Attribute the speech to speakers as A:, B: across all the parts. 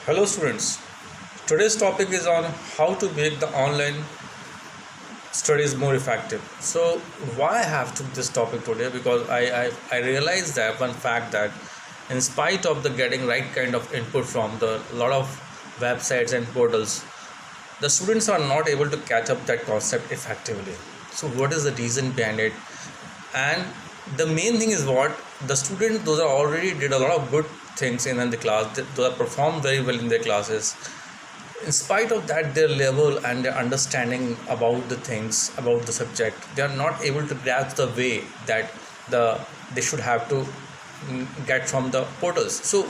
A: Hello students. Today's topic is on how to make the online studies more effective. So why I have took this topic today because I realized that one fact that in spite of the getting right kind of input from the lot of websites and portals, the students are not able to catch up that concept effectively. So what is the reason behind it? And the main thing is what the students those are already did a lot of good things in the class. Those are performed very well in their classes. In spite of that, their level and their understanding about the things about the subject, they are not able to grasp the way that they should have to get from the portals. So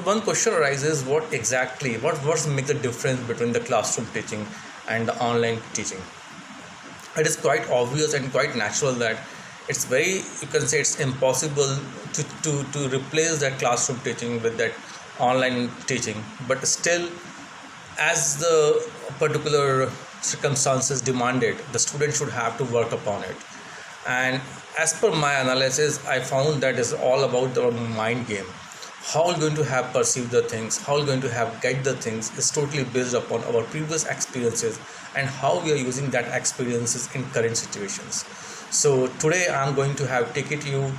A: one question arises: what's make the difference between the classroom teaching and the online teaching? It is quite obvious and quite natural that it's very, you can say, it's impossible to replace that classroom teaching with that online teaching, but still, as the particular circumstances demanded, the student should have to work upon it. And as per my analysis, I found that is all about the mind game. How we're going to have perceive the things, how we're going to have get the things is totally based upon our previous experiences and how we are using that experiences in current situations. So today I'm going to have take it you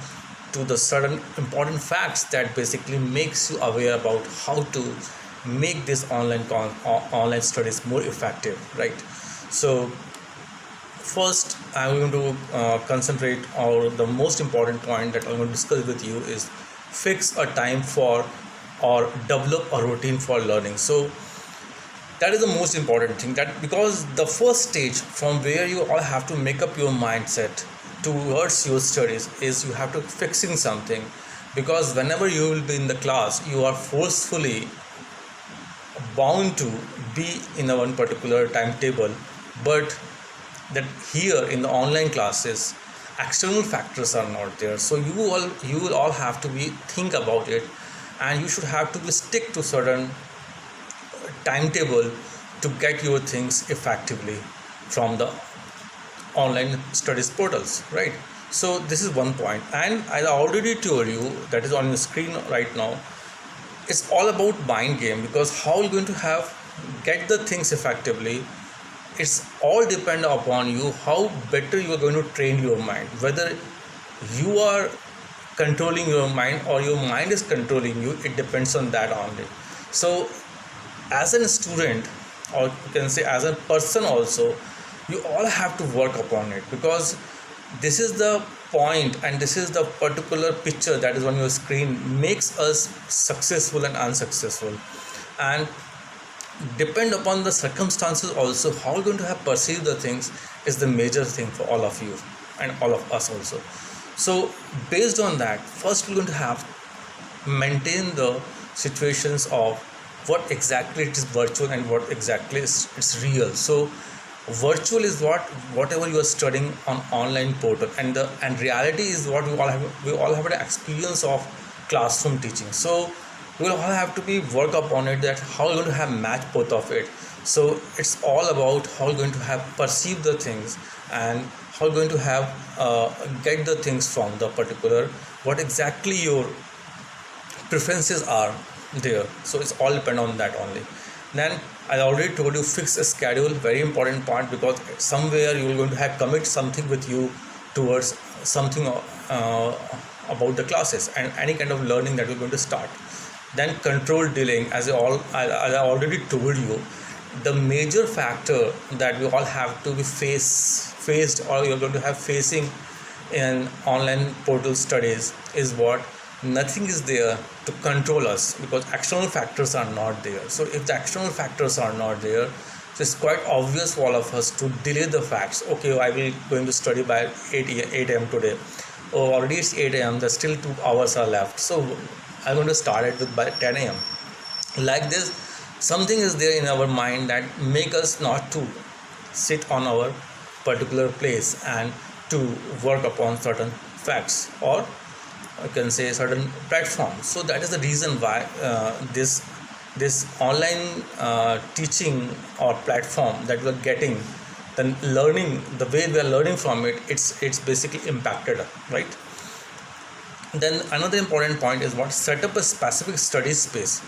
A: to the certain important facts that basically makes you aware about how to make this online studies more effective, right? So first I'm going to concentrate on the most important point that I'm going to discuss with you is fix a time for or develop a routine for learning. So that is the most important thing, that because the first stage from where you all have to make up your mindset towards your studies is you have to fixing something, because whenever you will be in the class you are forcefully bound to be in a one particular timetable, but that here in the online classes external factors are not there, so you will all have to be think about it, and you should have to be stick to certain timetable to get your things effectively from the online studies portals, right? So this is one point, and I already told you that is on the screen right now. It's all about mind game, because how you're going to have get the things effectively, it's all depend upon you how better you are going to train your mind, whether you are controlling your mind or your mind is controlling you. It depends on that only. So as a student, or you can say as a person also, you all have to work upon it, because this is the point and this is the particular picture that is on your screen makes us successful and unsuccessful, and depend upon the circumstances also how you're going to have perceive the things is the major thing for all of you and all of us also. So based on that, first we're going to have maintain the situations of what exactly it is virtual and what exactly is it's real. So virtual is whatever you are studying on online portal, and reality is what we all have an experience of classroom teaching. So we will all have to be work upon it, that how you're going to have match both of it. So it's all about how you're going to have perceive the things and how you're going to have get the things from the particular what exactly your preferences are there. So it's all depend on that only. Then I already told you fix a schedule, very important part, because somewhere you are going to have commit something with you towards something about the classes and any kind of learning that you're going to start. Then control delaying, as I already told you, the major factor that we all have to be faced or you're going to have facing in online portal studies is what nothing is there to control us, because external factors are not there. So if the external factors are not there, so it's quite obvious for all of us to delay the facts. Okay, I will going to study by 8 a.m. today. Oh, already it's 8 a.m. There's still 2 hours are left, so I'm going to start it with by 10 a.m. Like this, something is there in our mind that make us not to sit on our particular place and to work upon certain facts, or I can say certain platforms. So that is the reason why this online teaching or platform that we are getting, the learning, the way we are learning from it, it's basically impacted, right? Then another important point is what set up a specific study space.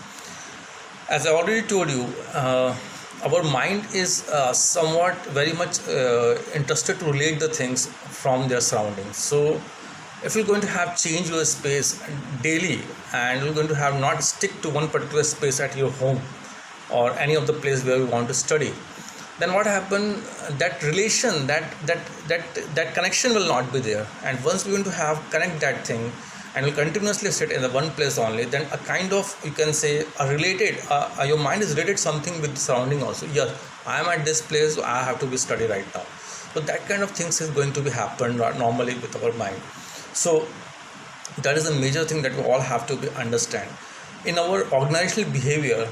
A: As I already told you, our mind is somewhat very much interested to relate the things from their surroundings. So if you're going to have change your space daily, and you're going to have not stick to one particular space at your home or any of the place where you want to study, then what happen, that relation, that connection will not be there. And once we're going to have connect that thing and will continuously sit in the one place only, then a kind of, you can say, a related, your mind is related something with the surrounding also. Yes, I am at this place, so I have to be study right now. So that kind of things is going to be happen normally with our mind. So that is a major thing that we all have to be understand. In our organizational behavior,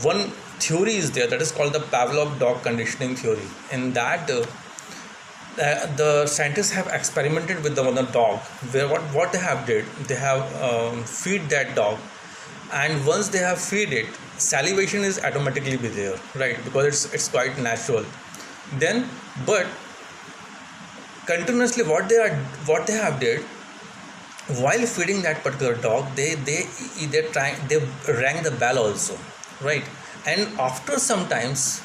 A: one theory is there that is called the Pavlov dog conditioning theory. In that, the scientists have experimented with the one dog, where what they have did, they have feed that dog, and once they have feed it, salivation is automatically be there, right? Because it's quite natural. Then, but continuously what they have did, while feeding that particular dog, they rang the bell also, right? And after sometimes,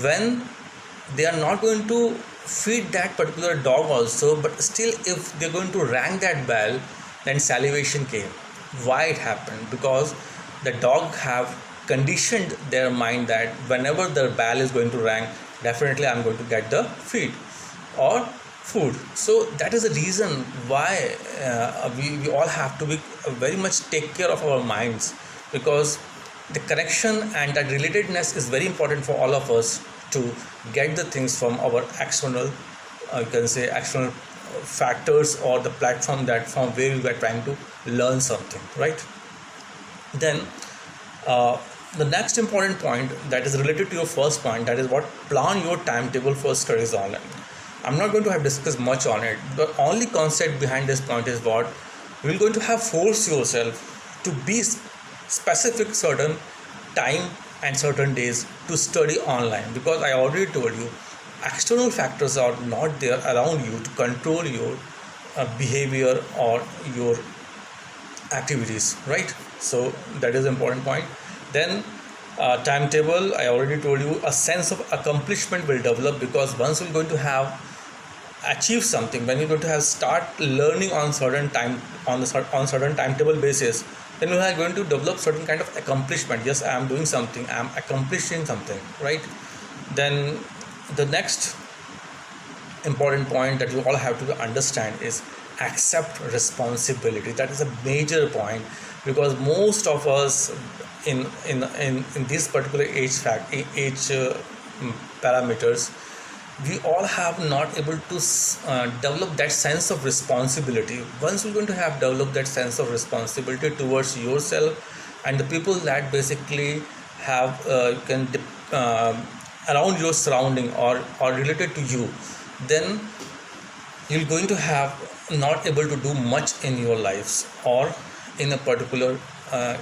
A: when they are not going to feed that particular dog also, but still if they're going to rang that bell, then salivation came. Why it happened? Because the dog have conditioned their mind that whenever the bell is going to rang, definitely I'm going to get the feed or food. So that is the reason why we all have to be very much take care of our minds, because the connection and that relatedness is very important for all of us to get the things from our external, you can say, external factors or the platform that from where we are trying to learn something, right? Then the next important point that is related to your first point, that is what plan your timetable for studies online. I'm not going to have discussed much on it. The only concept behind this point is what you're going to have force yourself to be specific certain time and certain days to study online, because I already told you external factors are not there around you to control your behavior or your activities, right? So that is an important point. Then timetable, I already told you, a sense of accomplishment will develop, because once you're going to have achieve something, when you're going to have start learning on certain time on certain timetable basis, then you are going to develop certain kind of accomplishment. Yes, I am doing something, I am accomplishing something, right? Then the next important point that you all have to understand is accept responsibility. That is a major point, because most of us in this particular age parameters, we all have not able to develop that sense of responsibility. Once you're going to have developed that sense of responsibility towards yourself and the people that basically have you can around your surrounding or related to you, then you're going to have not able to do much in your lives or in a particular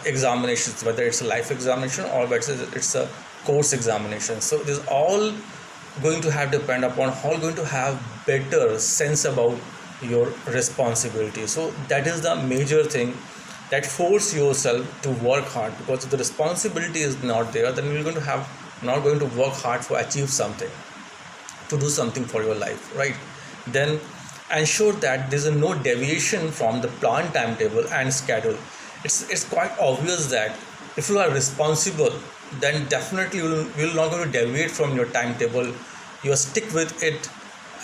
A: examinations, whether it's a life examination or whether it's a course examination. So this all going to have depend upon how going to have better sense about your responsibility. So that is the major thing, that force yourself to work hard, because if the responsibility is not there, then you're going to have not going to work hard for achieve something, to do something for your life, right? Then ensure that there is no deviation from the planned timetable and schedule. It's quite obvious that if you are responsible, then definitely you will not going to deviate from your timetable. You are stick with it,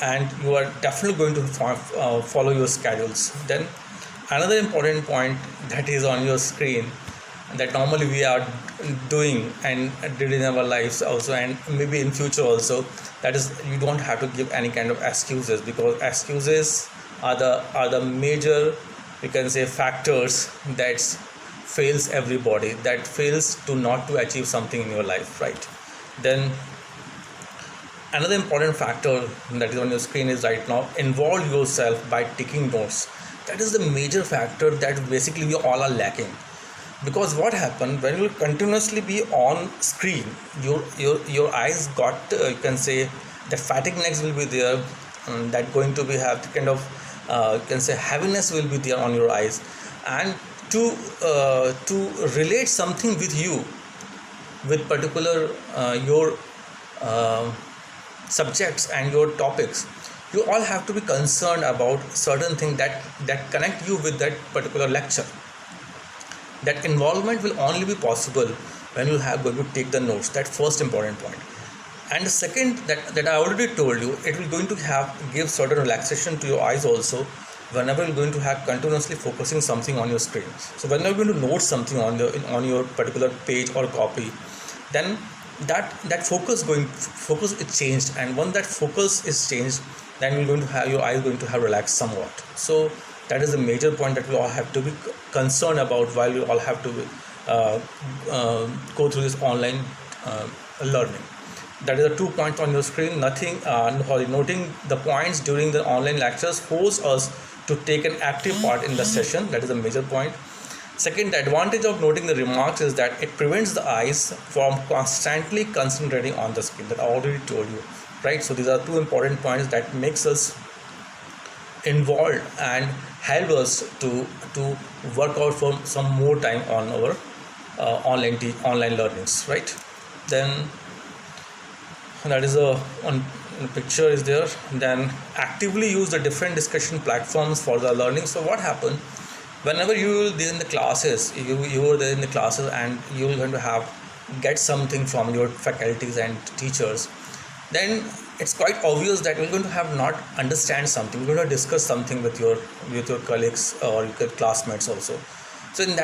A: and you are definitely going to follow your schedules. Then another important point that is on your screen, that normally we are doing and did in our lives also, and maybe in future also, that is you don't have to give any kind of excuses, because excuses are the major, you can say, factors that fails everybody, that fails to not to achieve something in your life, right? Then another important factor that is on your screen is right now, involve yourself by taking notes. That is the major factor that basically we all are lacking. Because what happened, when you continuously be on screen, your eyes got you can say the fatigue will be there, that going to be have the kind of you can say heaviness will be there on your eyes, and to relate something with you, with particular your uh, subjects and your topics, you all have to be concerned about certain things that connect you with that particular lecture. That involvement will only be possible when you have going to take the notes. That first important point. And the second, that I already told you, it will going to have give certain relaxation to your eyes also, whenever you're going to have continuously focusing something on your screen. So whenever you're going to note something on your particular page or copy, then that focus is changed, and once that focus is changed, then you're going to have your eyes going to have relaxed somewhat. So that is a major point that we all have to be concerned about while we all have to uh, go through this online learning. That is the 2 points on your screen. Noting the points during the online lectures force us to take an active part in the session. That is a major point. Second, the advantage of noting the remarks is that it prevents the eyes from constantly concentrating on the screen. That I already told you, right? So these are 2 important points that makes us involved and help us to work out for some more time on our online learnings, right? Then that is a one picture is there. Then actively use the different discussion platforms for the learning. So what happened, whenever you will be in the classes, you are there in the classes, and you are going to have get something from your faculties and teachers, then it's quite obvious that you're going to have not understand something. You're going to discuss something with your colleagues or your classmates also. So in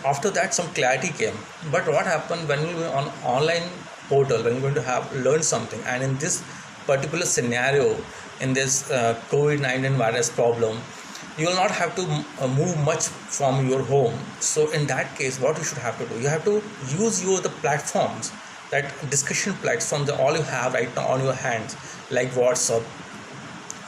A: after that some clarity came. But what happened when you were on online portal, when you're going to have learned something, and in this particular scenario, in this COVID-19 virus problem, you will not have to move much from your home. So in that case, what you should have to do, you have to use the platforms, that discussion platforms that all you have right now on your hands, like WhatsApp,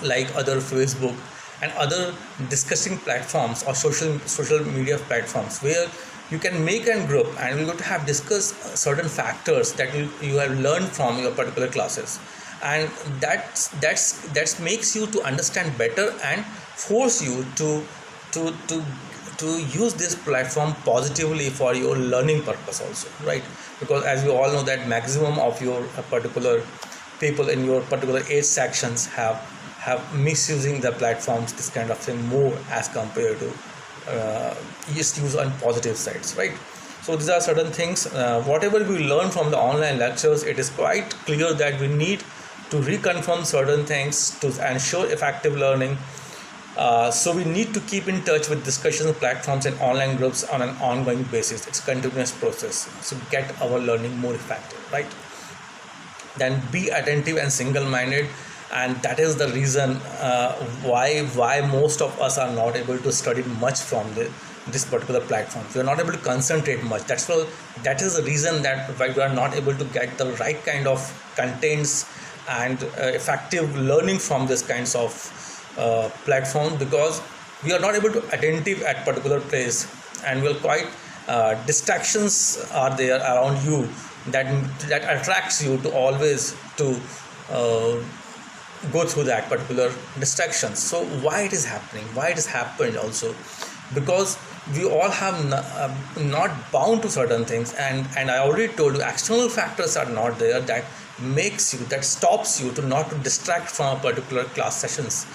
A: like other Facebook, and other discussing platforms or social media platforms, where you can make a group and we're going to have discuss certain factors that you have learned from your particular classes, and that makes you to understand better and force you to use this platform positively for your learning purpose also, right? Because as we all know that maximum of your particular people in your particular age sections have misusing the platforms, this kind of thing, more as compared to just use on positive sides, right? So these are certain things. Whatever we learn from the online lectures, it is quite clear that we need to reconfirm certain things to ensure effective learning. So we need to keep in touch with discussion platforms and online groups on an ongoing basis. It's a continuous process. So get our learning more effective, right? Then be attentive and single-minded, and that is the reason why most of us are not able to study much from this particular platform. We are not able to concentrate much. That is the reason that why we are not able to get the right kind of contents and effective learning from this kinds of platforms, because we are not able to attentive at particular place, and we are quite distractions are there around you that attracts you to always to go through that particular distractions. So why it is happening, why it has happened also, because we all have not bound to certain things, and I already told you external factors are not there that stops you to not to distract from a particular class sessions.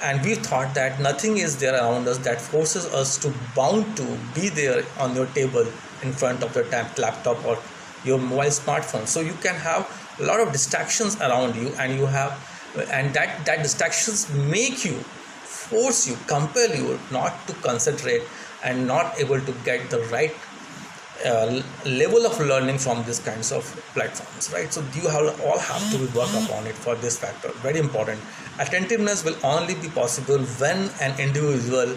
A: And we thought that nothing is there around us that forces us to bound to be there on your table in front of your laptop or your mobile smartphone. So you can have a lot of distractions around you, and that distractions make you, force you, compel you not to concentrate and not able to get the right level of learning from these kinds of platforms, right? So you all have to work upon it for this factor. Very important. Attentiveness will only be possible when an individual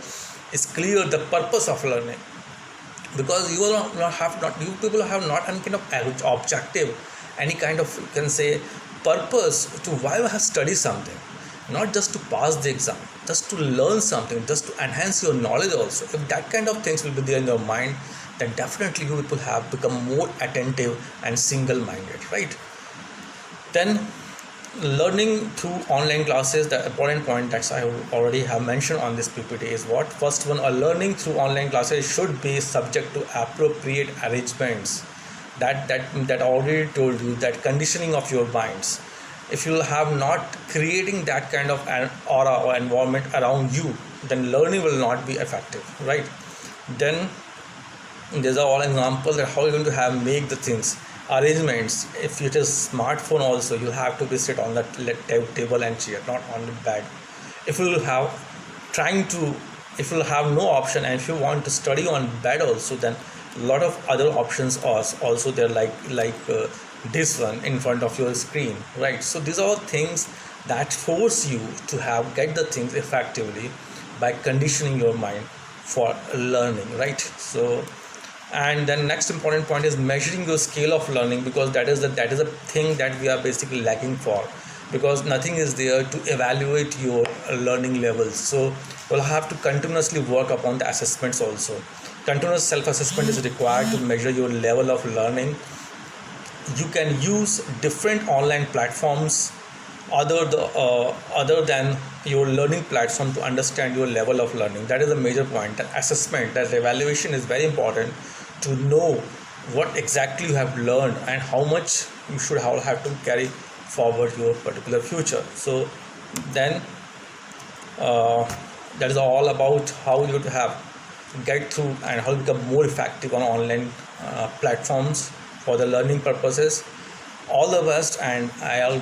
A: is clear the purpose of learning, because you people have not any kind of objective, any kind of, you can say, purpose to why you have studied something. Not just to pass the exam, just to learn something, just to enhance your knowledge also. If that kind of things will be there in your mind, then definitely you people have become more attentive and single-minded, right? Then learning through online classes, the important point that I already have mentioned on this PPT is what? First one, learning through online classes should be subject to appropriate arrangements that already told you that conditioning of your minds. If you have not creating that kind of an aura or environment around you, then learning will not be effective, right? Then there's a all example that how you're going to have make the things arrangements. If it is smartphone also, you have to be sit on that table and chair, not on the bed. If you will have trying to if you have no option, and if you want to study on bed also, then a lot of other options are also there, like this one in front of your screen, right? So these are all things that force you to have get the things effectively by conditioning your mind for learning, right? So, and then next important point is measuring your scale of learning, because that is a thing that we are basically lacking for, because nothing is there to evaluate your learning levels. So you'll have to continuously work upon the assessments also. Continuous self-assessment is required to measure your level of learning. You can use different online platforms other than your learning platform to understand your level of learning. That is a major point. That assessment, that evaluation is very important to know what exactly you have learned and how much you should have to carry forward your particular future. So then that is all about how you have get through and how to become more effective on online platforms for the learning purposes. All the best, and I'm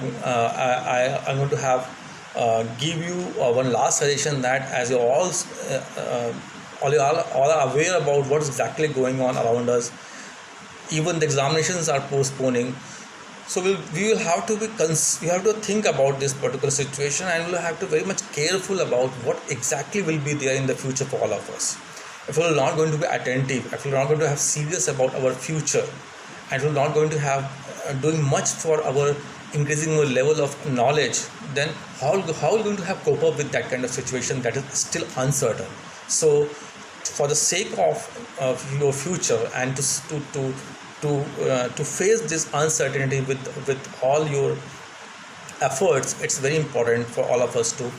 A: going to have give you one last suggestion, that as you all are aware about what is exactly going on around us, even the examinations are postponing. So we will have to we have to think about this particular situation, and we'll have to very much careful about what exactly will be there in the future for all of us. If we're not going to be attentive, if we're not going to have serious about our future, and we're not going to have doing much for our increasing our level of knowledge, then how are we going to have cope up with that kind of situation that is still uncertain? So for the sake of your future, and to face this uncertainty with all your efforts, it's very important for all of us to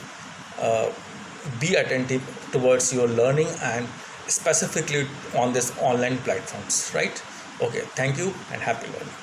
A: be attentive towards your learning, and specifically on this online platforms, right? Okay, thank you and happy learning.